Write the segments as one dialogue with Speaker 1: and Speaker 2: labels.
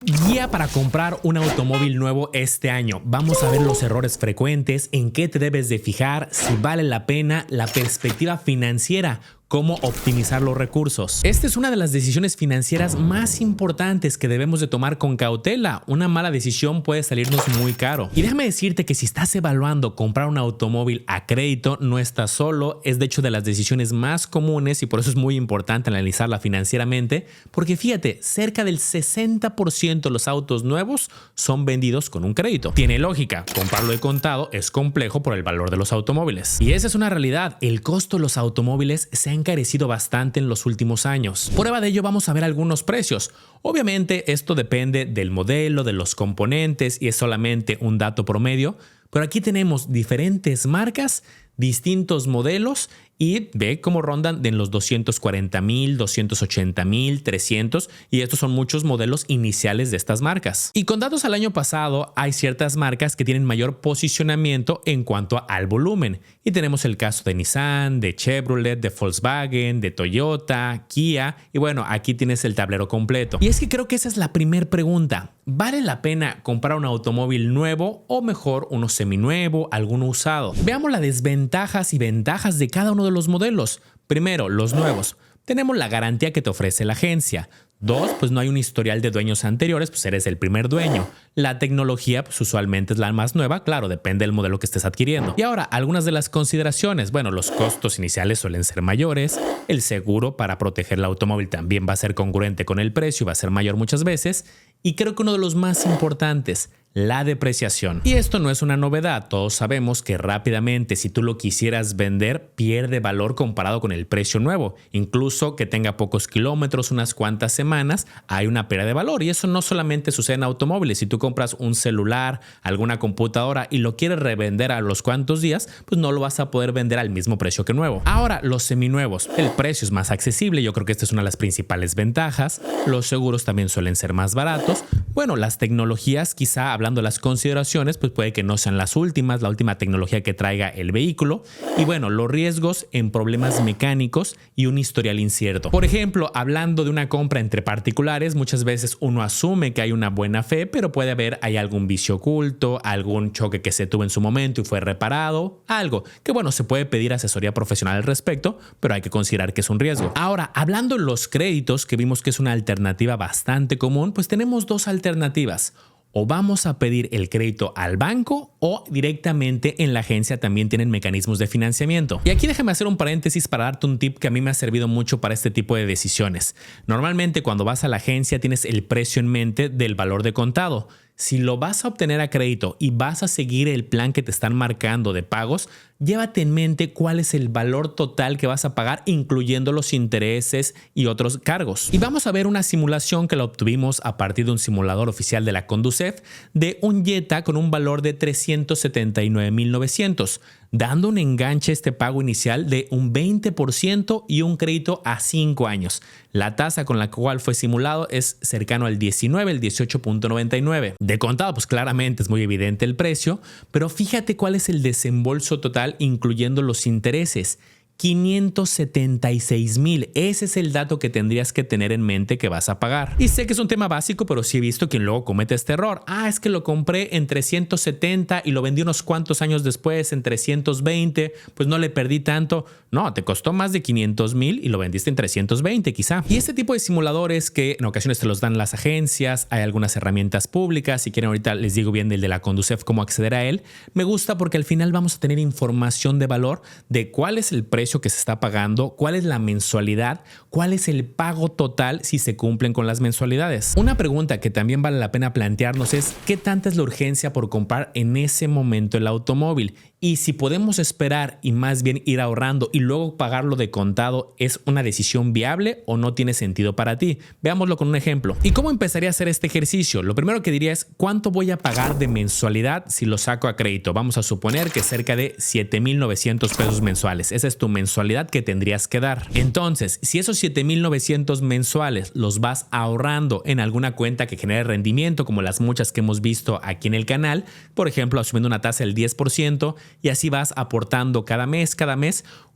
Speaker 1: Guía para comprar un automóvil nuevo este año. Vamos a ver los errores frecuentes, en qué te debes de fijar, si vale la pena, la perspectiva financiera, cómo optimizar los recursos. Esta es una de las decisiones financieras más importantes que debemos de tomar con cautela. Una mala decisión puede salirnos muy caro. Y déjame decirte que si estás evaluando comprar un automóvil a crédito, no estás solo. Es de hecho de las decisiones más comunes y por eso es muy importante analizarla financieramente, porque fíjate, cerca del 60% de los autos nuevos son vendidos con un crédito. Tiene lógica, comprarlo de contado es complejo por el valor de los automóviles. Y esa es una realidad, el costo de los automóviles se ha encarecido bastante en los últimos años. Prueba de ello, vamos a ver algunos precios. Obviamente esto depende del modelo, de los componentes y es solamente un dato promedio, pero aquí tenemos diferentes marcas, distintos modelos y ve cómo rondan en los 240,000, 280,000, 300 y estos son muchos modelos iniciales de estas marcas. Y con datos al año pasado hay ciertas marcas que tienen mayor posicionamiento en cuanto al volumen y tenemos el caso de Nissan, de Chevrolet, de Volkswagen, de Toyota, Kia y bueno, aquí tienes el tablero completo. Y es que creo que esa es la primera pregunta. ¿Vale la pena comprar un automóvil nuevo o mejor uno seminuevo, alguno usado? Veamos las desventajas y ventajas de cada uno de los modelos. Primero, los nuevos. Tenemos la garantía que te ofrece la agencia. 2, pues no hay un historial de dueños anteriores, pues eres el primer dueño. La tecnología, pues usualmente es la más nueva, claro, depende del modelo que estés adquiriendo. Y ahora, algunas de las consideraciones. Bueno, los costos iniciales suelen ser mayores. El seguro para proteger el automóvil también va a ser congruente con el precio, va a ser mayor muchas veces. Y creo que uno de los más importantes, la depreciación. Y esto no es una novedad, todos sabemos que rápidamente si tú lo quisieras vender pierde valor comparado con el precio nuevo. Incluso que tenga pocos kilómetros, unas cuantas semanas, hay una pérdida de valor. Y eso no solamente sucede en automóviles. Si tú compras un celular, alguna computadora y lo quieres revender a los cuantos días, pues no lo vas a poder vender al mismo precio que nuevo. Ahora, los seminuevos, el precio es más accesible, yo creo que esta es una de las principales ventajas. Los seguros también suelen ser más baratos. Bueno, las tecnologías, quizá hablando de las consideraciones, pues puede que no sean las últimas, la última tecnología que traiga el vehículo. Y bueno, los riesgos en problemas mecánicos y un historial incierto. Por ejemplo, hablando de una compra entre particulares, muchas veces uno asume que hay una buena fe, pero puede haber hay algún vicio oculto, algún choque que se tuvo en su momento y fue reparado, algo que bueno, se puede pedir asesoría profesional al respecto, pero hay que considerar que es un riesgo. Ahora, hablando de los créditos, que vimos que es una alternativa bastante común, pues tenemos dos alternativas. O vamos a pedir el crédito al banco o directamente en la agencia también tienen mecanismos de financiamiento. Y aquí déjame hacer un paréntesis para darte un tip que a mí me ha servido mucho para este tipo de decisiones. Normalmente cuando vas a la agencia tienes el precio en mente del valor de contado. Si lo vas a obtener a crédito y vas a seguir el plan que te están marcando de pagos, llévate en mente cuál es el valor total que vas a pagar, incluyendo los intereses y otros cargos. Y vamos a ver una simulación que la obtuvimos a partir de un simulador oficial de la Conducef de un Jetta con un valor de 379,900, dando un enganche a este pago inicial de un 20% y un crédito a 5 años. La tasa con la cual fue simulado es cercano al 19, el 18.99. De contado, pues claramente es muy evidente el precio, pero fíjate cuál es el desembolso total incluyendo los intereses. 576,000. Ese es el dato que tendrías que tener en mente que vas a pagar. Y sé que es un tema básico, pero sí he visto quien luego comete este error. Es que lo compré en 370 y lo vendí unos cuantos años después en 320, pues no le perdí tanto. No, te costó más de 500,000 y lo vendiste en 320 quizá. Y este tipo de simuladores que en ocasiones te los dan las agencias, hay algunas herramientas públicas, si quieren ahorita les digo bien del de la Conducef cómo acceder a él, me gusta porque al final vamos a tener información de valor de cuál es el precio que se está pagando, cuál es la mensualidad, cuál es el pago total si se cumplen con las mensualidades. Una pregunta que también vale la pena plantearnos es ¿qué tanta es la urgencia por comprar en ese momento el automóvil? Y si podemos esperar y más bien ir ahorrando y luego pagarlo de contado, ¿es una decisión viable o no tiene sentido para ti? Veámoslo con un ejemplo. ¿Y cómo empezaría a hacer este ejercicio? Lo primero que diría es ¿cuánto voy a pagar de mensualidad si lo saco a crédito? Vamos a suponer que cerca de 7,900 pesos mensuales. Esa es tu mensualidad que tendrías que dar. Entonces, si esos 7,900 mensuales los vas ahorrando en alguna cuenta que genere rendimiento, como las muchas que hemos visto aquí en el canal, por ejemplo, asumiendo una tasa del 10%, y así vas aportando cada mes,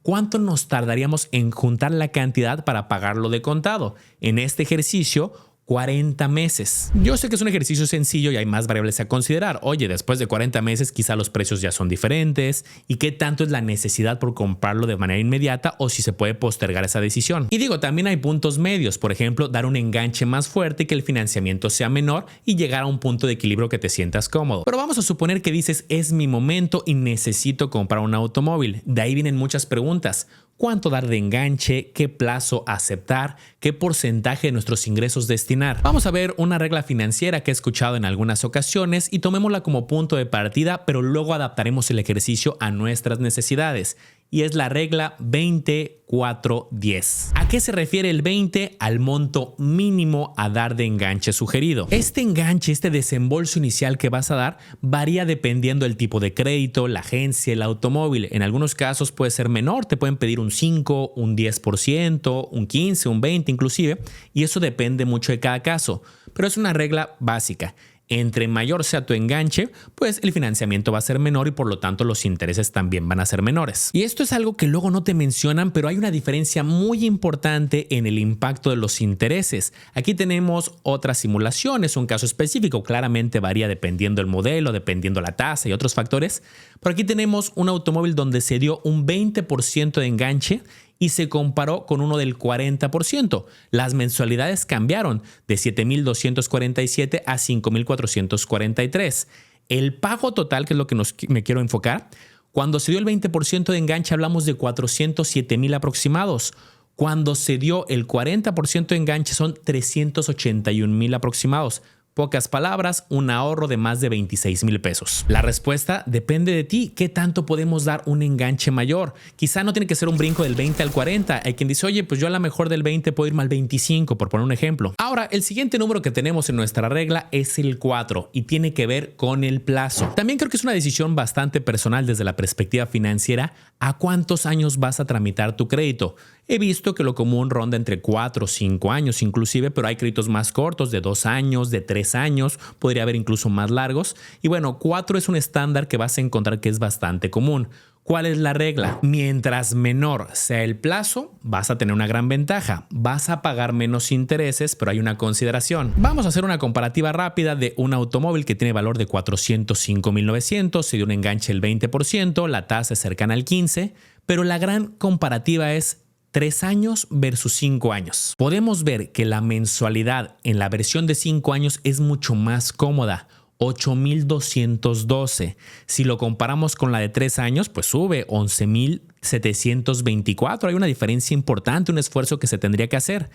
Speaker 1: ¿cuánto nos tardaríamos en juntar la cantidad para pagarlo de contado? En este ejercicio, 40 meses. Yo sé que es un ejercicio sencillo y hay más variables a considerar. Oye, después de 40 meses quizá los precios ya son diferentes y qué tanto es la necesidad por comprarlo de manera inmediata o si se puede postergar esa decisión. Y digo, también hay puntos medios, por ejemplo, dar un enganche más fuerte y que el financiamiento sea menor y llegar a un punto de equilibrio que te sientas cómodo. Pero vamos a suponer que dices, es mi momento y necesito comprar un automóvil. De ahí vienen muchas preguntas. ¿Cuánto dar de enganche? ¿Qué plazo aceptar? ¿Qué porcentaje de nuestros ingresos destinar? Vamos a ver una regla financiera que he escuchado en algunas ocasiones y tomémosla como punto de partida, pero luego adaptaremos el ejercicio a nuestras necesidades. Y es la regla 20-4-10. ¿A qué se refiere el 20? Al monto mínimo a dar de enganche sugerido. Este enganche, este desembolso inicial que vas a dar, varía dependiendo del tipo de crédito, la agencia, el automóvil. En algunos casos puede ser menor, te pueden pedir un 5, un 10%, un 15, un 20 inclusive, y eso depende mucho de cada caso. Pero es una regla básica. Entre mayor sea tu enganche, pues el financiamiento va a ser menor y por lo tanto los intereses también van a ser menores. Y esto es algo que luego no te mencionan, pero hay una diferencia muy importante en el impacto de los intereses. Aquí tenemos otras simulaciones, un caso específico, claramente varía dependiendo del modelo, dependiendo la tasa y otros factores. Pero aquí tenemos un automóvil donde se dio un 20% de enganche y se comparó con uno del 40%. Las mensualidades cambiaron de 7,247 a 5,443. El pago total, que es lo que me quiero enfocar, cuando se dio el 20% de enganche hablamos de 407,000 aproximados. Cuando se dio el 40% de enganche son 381,000 aproximados. Pocas palabras, un ahorro de más de 26,000 pesos. La respuesta depende de ti. ¿Qué tanto podemos dar un enganche mayor? Quizá no tiene que ser un brinco del 20 al 40. Hay quien dice, oye, pues yo a lo mejor del 20 puedo irme al 25, por poner un ejemplo. Ahora, el siguiente número que tenemos en nuestra regla es el 4 y tiene que ver con el plazo. También creo que es una decisión bastante personal desde la perspectiva financiera. ¿A cuántos años vas a tramitar tu crédito? He visto que lo común ronda entre 4 o 5 años inclusive, pero hay créditos más cortos de 2 años, de 3 años, podría haber incluso más largos. Y bueno, 4 es un estándar que vas a encontrar que es bastante común. ¿Cuál es la regla? Mientras menor sea el plazo, vas a tener una gran ventaja. Vas a pagar menos intereses, pero hay una consideración. Vamos a hacer una comparativa rápida de un automóvil que tiene valor de 405,900, se dio un enganche del 20%, la tasa es cercana al 15%, pero la gran comparativa es 3 años versus 5 años. Podemos ver que la mensualidad en la versión de 5 años es mucho más cómoda, 8,212. Si lo comparamos con la de 3 años, pues sube 11,724. Hay una diferencia importante, un esfuerzo que se tendría que hacer.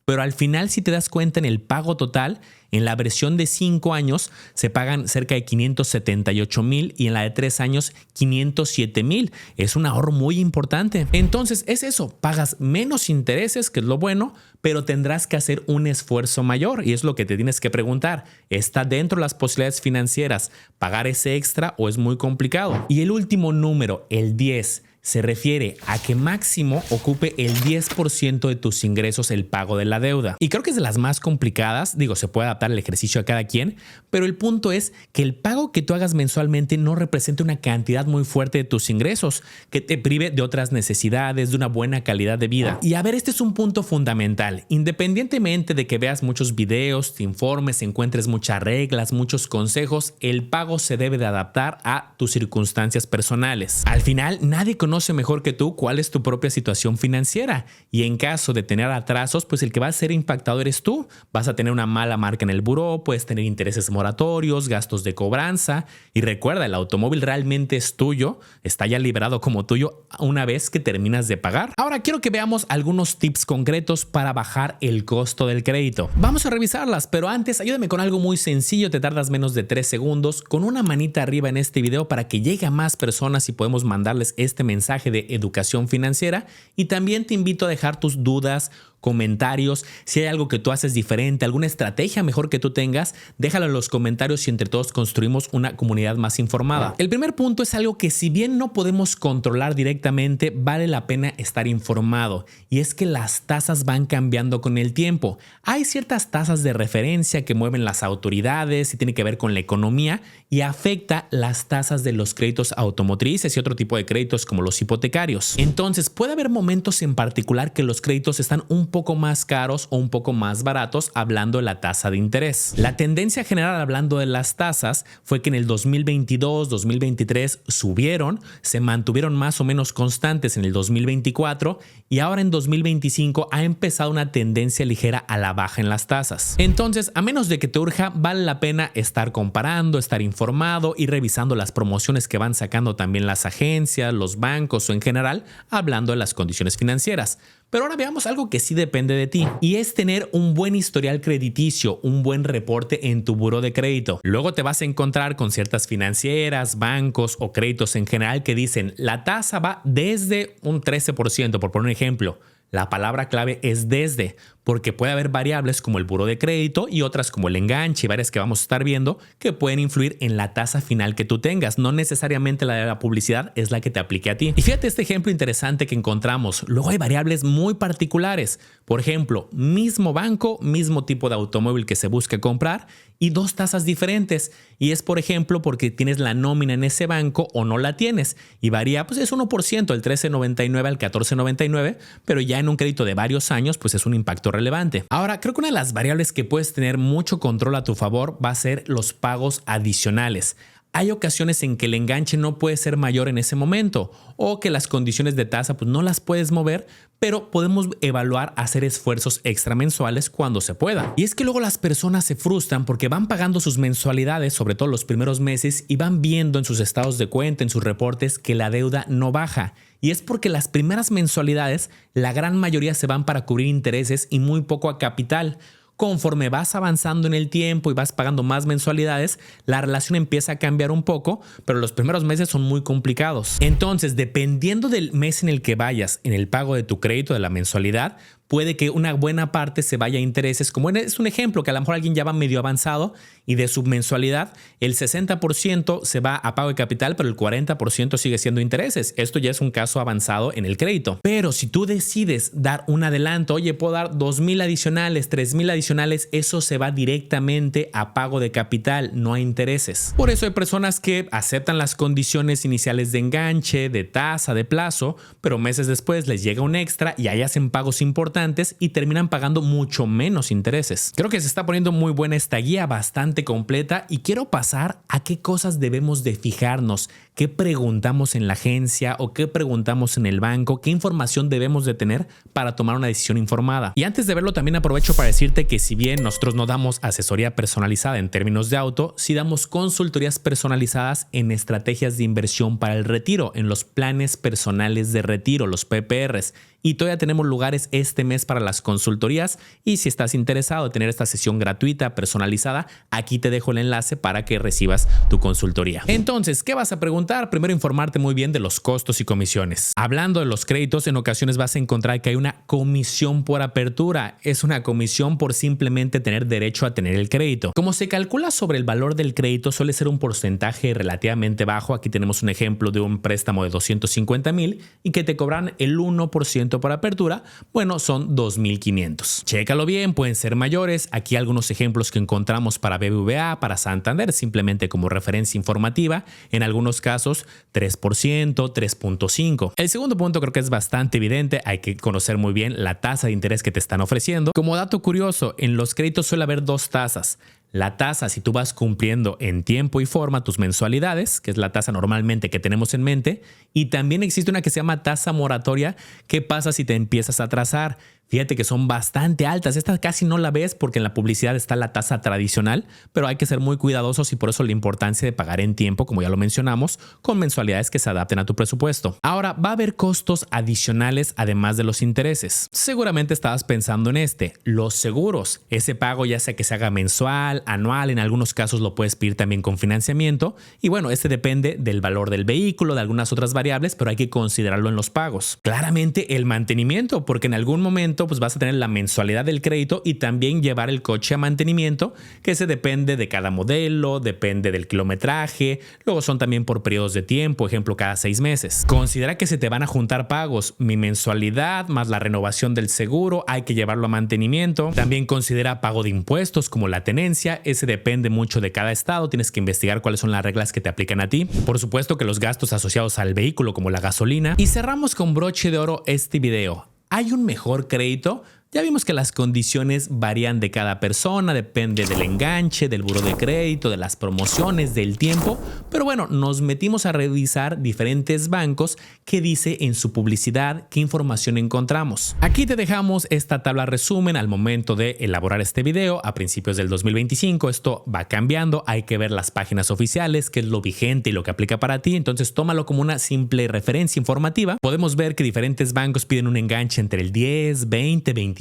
Speaker 1: Pero al final, si te das cuenta en el pago total, en la versión de 5 años se pagan cerca de 578,000 y en la de 3 años 507,000. Es un ahorro muy importante. Entonces es eso, pagas menos intereses, que es lo bueno, pero tendrás que hacer un esfuerzo mayor y es lo que te tienes que preguntar. ¿Está dentro de las posibilidades financieras pagar ese extra o es muy complicado? Y el último número, el 10. Se refiere a que máximo ocupe el 10% de tus ingresos el pago de la deuda. Y creo que es de las más complicadas, digo, se puede adaptar el ejercicio a cada quien, pero el punto es que el pago que tú hagas mensualmente no represente una cantidad muy fuerte de tus ingresos, que te prive de otras necesidades, de una buena calidad de vida. Y a ver, este es un punto fundamental. Independientemente de que veas muchos videos, te informes, encuentres muchas reglas, muchos consejos, el pago se debe de adaptar a tus circunstancias personales. Al final, nadie conoce mejor que tú cuál es tu propia situación financiera y en caso de tener atrasos, pues el que va a ser impactado eres tú. Vas a tener una mala marca en el buró, puedes tener intereses moratorios, gastos de cobranza y recuerda, el automóvil realmente es tuyo, está ya liberado como tuyo una vez que terminas de pagar. Ahora quiero que veamos algunos tips concretos para bajar el costo del crédito. Vamos a revisarlas, pero antes ayúdame con algo muy sencillo, te tardas menos de 3 segundos, con una manita arriba en este video para que llegue a más personas y podemos mandarles este mensaje de educación financiera y también te invito a dejar tus dudas, comentarios, si hay algo que tú haces diferente, alguna estrategia mejor que tú tengas, déjalo en los comentarios y entre todos construimos una comunidad más informada. El primer punto es algo que si bien no podemos controlar directamente, vale la pena estar informado y es que las tasas van cambiando con el tiempo. Hay ciertas tasas de referencia que mueven las autoridades y tiene que ver con la economía y afecta las tasas de los créditos automotrices y otro tipo de créditos como los hipotecarios. Entonces puede haber momentos en particular que los créditos están un poco más caros o un poco más baratos hablando de la tasa de interés. La tendencia general hablando de las tasas fue que en el 2022, 2023 subieron, se mantuvieron más o menos constantes en el 2024 y ahora en 2025 ha empezado una tendencia ligera a la baja en las tasas. Entonces, a menos de que te urja, vale la pena estar comparando, estar informado y revisando las promociones que van sacando también las agencias, los bancos o en general, hablando de las condiciones financieras. Pero ahora veamos algo que sí depende de ti y es tener un buen historial crediticio, un buen reporte en tu buró de crédito. Luego te vas a encontrar con ciertas financieras, bancos o créditos en general que dicen la tasa va desde un 13%, por poner un ejemplo. La palabra clave es desde, porque puede haber variables como el buró de crédito y otras como el enganche y varias que vamos a estar viendo que pueden influir en la tasa final que tú tengas. No necesariamente la de la publicidad es la que te aplique a ti. Y fíjate este ejemplo interesante que encontramos. Luego hay variables muy particulares. Por ejemplo, mismo banco, mismo tipo de automóvil que se busca comprar y dos tasas diferentes. Y es, por ejemplo, porque tienes la nómina en ese banco o no la tienes. Y varía, pues es 1%, el 13.99 al 14.99, pero ya en un crédito de varios años, pues es un impacto relevante. Ahora, creo que una de las variables que puedes tener mucho control a tu favor va a ser los pagos adicionales. Hay ocasiones en que el enganche no puede ser mayor en ese momento o que las condiciones de tasa pues no las puedes mover, pero podemos evaluar hacer esfuerzos extra mensuales cuando se pueda. Y es que luego las personas se frustran porque van pagando sus mensualidades, sobre todo los primeros meses, y van viendo en sus estados de cuenta, en sus reportes, que la deuda no baja. Y es porque las primeras mensualidades, la gran mayoría se van para cubrir intereses y muy poco a capital. Conforme vas avanzando en el tiempo y vas pagando más mensualidades, la relación empieza a cambiar un poco, pero los primeros meses son muy complicados. Entonces, dependiendo del mes en el que vayas en el pago de tu crédito, de la mensualidad, puede que una buena parte se vaya a intereses, como es un ejemplo que a lo mejor alguien ya va medio avanzado y de su mensualidad el 60% se va a pago de capital, pero el 40% sigue siendo intereses. Esto ya es un caso avanzado en el crédito. Pero si tú decides dar un adelanto, oye, puedo dar 2,000 adicionales, 3,000 adicionales, eso se va directamente a pago de capital, no a intereses. Por eso hay personas que aceptan las condiciones iniciales de enganche, de tasa, de plazo, pero meses después les llega un extra y ahí hacen pagos importantes y terminan pagando mucho menos intereses. Creo que se está poniendo muy buena esta guía, bastante completa, y quiero pasar a qué cosas debemos de fijarnos, qué preguntamos en la agencia o qué preguntamos en el banco, qué información debemos de tener para tomar una decisión informada. Y antes de verlo, también aprovecho para decirte que si bien nosotros no damos asesoría personalizada en términos de auto, sí damos consultorías personalizadas en estrategias de inversión para el retiro, en los planes personales de retiro, los PPRs. Y todavía tenemos lugares este mes para las consultorías, y si estás interesado en tener esta sesión gratuita personalizada, aquí te dejo el enlace para que recibas tu consultoría. Entonces, ¿qué vas a preguntar? Primero, informarte muy bien de los costos y comisiones. Hablando de los créditos, en ocasiones vas a encontrar que hay una comisión por apertura. Es una comisión por simplemente tener derecho a tener el crédito. Como se calcula sobre el valor del crédito, suele ser un porcentaje relativamente bajo. Aquí tenemos un ejemplo de un préstamo de 250,000 y que te cobran el 1% por apertura. Bueno, son 2,500. Chécalo bien, pueden ser mayores. Aquí algunos ejemplos que encontramos para BBVA, para Santander, simplemente como referencia informativa. En algunos casos 3%, 3.5%. El segundo punto creo que es bastante evidente. Hay que conocer muy bien la tasa de interés que te están ofreciendo. Como dato curioso, en los créditos suele haber dos tasas. La tasa, si tú vas cumpliendo en tiempo y forma tus mensualidades, que es la tasa normalmente que tenemos en mente, y también existe una que se llama tasa moratoria. ¿Qué pasa si te empiezas a atrasar? Fíjate que son bastante altas. Esta casi no la ves porque en la publicidad está la tasa tradicional, pero hay que ser muy cuidadosos y por eso la importancia de pagar en tiempo, como ya lo mencionamos, con mensualidades que se adapten a tu presupuesto. Ahora, va a haber costos adicionales además de los intereses. Seguramente estabas pensando en los seguros. Ese pago ya sea que se haga mensual, anual, en algunos casos lo puedes pedir también con financiamiento. Y bueno, este depende del valor del vehículo, de algunas otras variables, pero hay que considerarlo en los pagos. Claramente el mantenimiento, porque en algún momento pues vas a tener la mensualidad del crédito y también llevar el coche a mantenimiento, que se depende de cada modelo, depende del kilometraje, luego son también por periodos de tiempo, ejemplo cada 6 meses. Considera que se te van a juntar pagos, mi mensualidad más la renovación del seguro, hay que llevarlo a mantenimiento. También considera pago de impuestos como la tenencia, ese depende mucho de cada estado, tienes que investigar cuáles son las reglas que te aplican a ti. Por supuesto que los gastos asociados al vehículo como la gasolina. Y cerramos con broche de oro este video. ¿Hay un mejor crédito? Ya vimos que las condiciones varían de cada persona, depende del enganche, del buró de crédito, de las promociones, del tiempo, pero bueno, nos metimos a revisar diferentes bancos que dice en su publicidad qué información encontramos. Aquí te dejamos esta tabla resumen al momento de elaborar este video a principios del 2025. Esto va cambiando, hay que ver las páginas oficiales, qué es lo vigente y lo que aplica para ti, entonces tómalo como una simple referencia informativa. Podemos ver que diferentes bancos piden un enganche entre el 10, 20, 25%.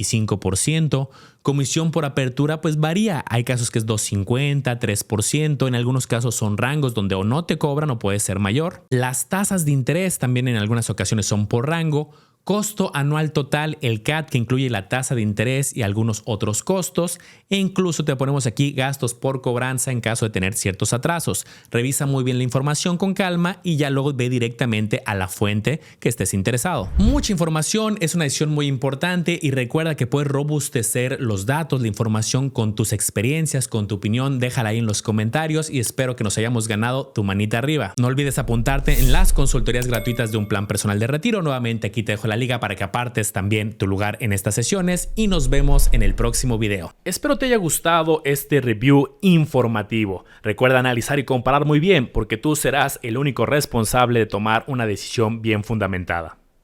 Speaker 1: Comisión por apertura pues varía, hay casos que es 2.50, 3%, en algunos casos son rangos donde o no te cobran o puede ser mayor. Las tasas de interés también en algunas ocasiones son por rango. Costo anual total, el CAT, que incluye la tasa de interés y algunos otros costos, e incluso te ponemos aquí gastos por cobranza en caso de tener ciertos atrasos. Revisa muy bien la información con calma y ya luego ve directamente a la fuente que estés interesado. Mucha información, es una decisión muy importante y recuerda que puedes robustecer los datos, la información con tus experiencias, con tu opinión, déjala ahí en los comentarios y espero que nos hayamos ganado tu manita arriba. No olvides apuntarte en las consultorías gratuitas de un plan personal de retiro. Nuevamente aquí te dejo la liga para que apartes también tu lugar en estas sesiones y nos vemos en el próximo video. Espero te haya gustado este review informativo. Recuerda analizar y comparar muy bien porque tú serás el único responsable de tomar una decisión bien fundamentada.